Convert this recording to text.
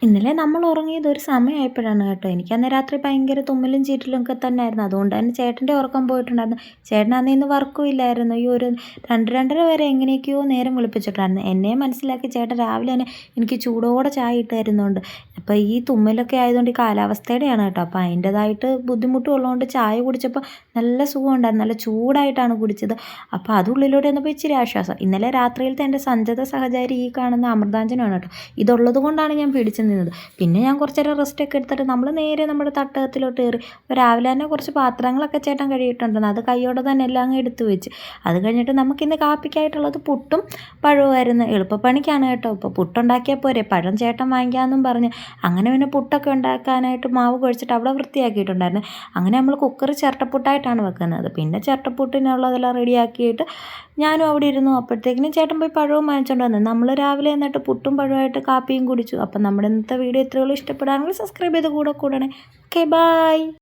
ഇന്നലെ നമ്മൾ ഉറങ്ങിയത് ഒരു സമയമായപ്പോഴാണ് കേട്ടോ. എനിക്കന്ന് രാത്രി ഭയങ്കര തുമ്മലും ചീറ്റലും ഒക്കെ തന്നെയായിരുന്നു. അതുകൊണ്ട് തന്നെ ചേട്ടൻ്റെ ഉറക്കം പോയിട്ടുണ്ടായിരുന്നു. ചേട്ടനന്ന് ഇന്ന് വർക്കും ഇല്ലായിരുന്നു. ഈ ഒരു 2, 2:30 വരെ എങ്ങനെയൊക്കെയോ നേരം വെളുപ്പിച്ചിട്ടുണ്ടായിരുന്നു. എന്നെ മനസ്സിലാക്കി ചേട്ടൻ രാവിലെ തന്നെ എനിക്ക് ചൂടോടെ ചായ ഇട്ട് തരുന്നുണ്ട്. അപ്പോൾ ഈ തുമ്മലൊക്കെ ആയതുകൊണ്ട് ഈ കാലാവസ്ഥയുടെയാണ് കേട്ടോ. അപ്പോൾ അതിൻ്റേതായിട്ട് ബുദ്ധിമുട്ടും ഉള്ളതുകൊണ്ട് ചായ കുടിച്ചപ്പോൾ നല്ല സുഖമുണ്ടായിരുന്നു. നല്ല ചൂടായിട്ടാണ് കുടിച്ചത്. അപ്പോൾ അത് ഉള്ളിലൂടെ വന്നപ്പോൾ ഇച്ചിരി ആശ്വാസം. ഇന്നലെ രാത്രിയിലത്തെ എൻ്റെ സഞ്ചത സഹചാരി ഈ കാണുന്ന അമൃതാഞ്ജനാണ് കേട്ടോ. ഇതുള്ളത് കൊണ്ടാണ് ഞാൻ പിടിച്ചു നിന്നത്. പിന്നെ ഞാൻ കുറച്ച് നേരം റെസ്റ്റൊക്കെ എടുത്തിട്ട് നമ്മൾ നേരെ നമ്മുടെ തട്ടകത്തിലോട്ട് കയറി. അപ്പോൾ രാവിലെ തന്നെ കുറച്ച് പാത്രങ്ങളൊക്കെ ചേട്ടൻ കഴുകിയിട്ടുണ്ടായിരുന്നു. അത് കൈയോടെ തന്നെ എല്ലാം അങ്ങ് എടുത്ത് വെച്ച്. അത് കഴിഞ്ഞിട്ട് നമുക്കിന്ന് കാപ്പിക്കായിട്ടുള്ളത് പുട്ടും പഴവുമായിരുന്നു. എളുപ്പപ്പണിക്കാണ് കേട്ടോ. ഇപ്പോൾ പുട്ടുണ്ടാക്കിയാൽ പോരെ, പഴം ചേട്ടൻ വാങ്ങിക്കാമെന്നും പറഞ്ഞ് അങ്ങനെ പിന്നെ പുട്ടൊക്കെ ഉണ്ടാക്കാനായിട്ട് മാവ് കുഴച്ചിട്ട് അവിടെ വൃത്തിയാക്കിയിട്ടുണ്ടായിരുന്നു. അങ്ങനെ നമ്മൾ കുക്കർ ചിരട്ടപ്പുട്ടായിട്ടാണ് വെക്കുന്നത്. പിന്നെ ചിരട്ടപ്പുട്ടിനുള്ളതെല്ലാം റെഡിയാക്കിയിട്ട് ഞാനും അവിടെ ഇരുന്നു. അപ്പോഴത്തേക്കിനും ചേട്ടൻ പോയി പഴവും വാങ്ങിച്ചുകൊണ്ട് വന്നു. നമ്മൾ രാവിലെ എന്നിട്ട് പുട്ടും പഴമായിട്ട് കാപ്പിയും കുടിച്ചു. അപ്പം നമ്മുടെ ഇന്നത്തെ വീഡിയോ ഇത്രയുള്ളൂ. ഇഷ്ടപ്പെടുകയാണെങ്കിൽ സബ്സ്ക്രൈബ് ചെയ്ത് കൂടെ കൂടണേ. Okay, by.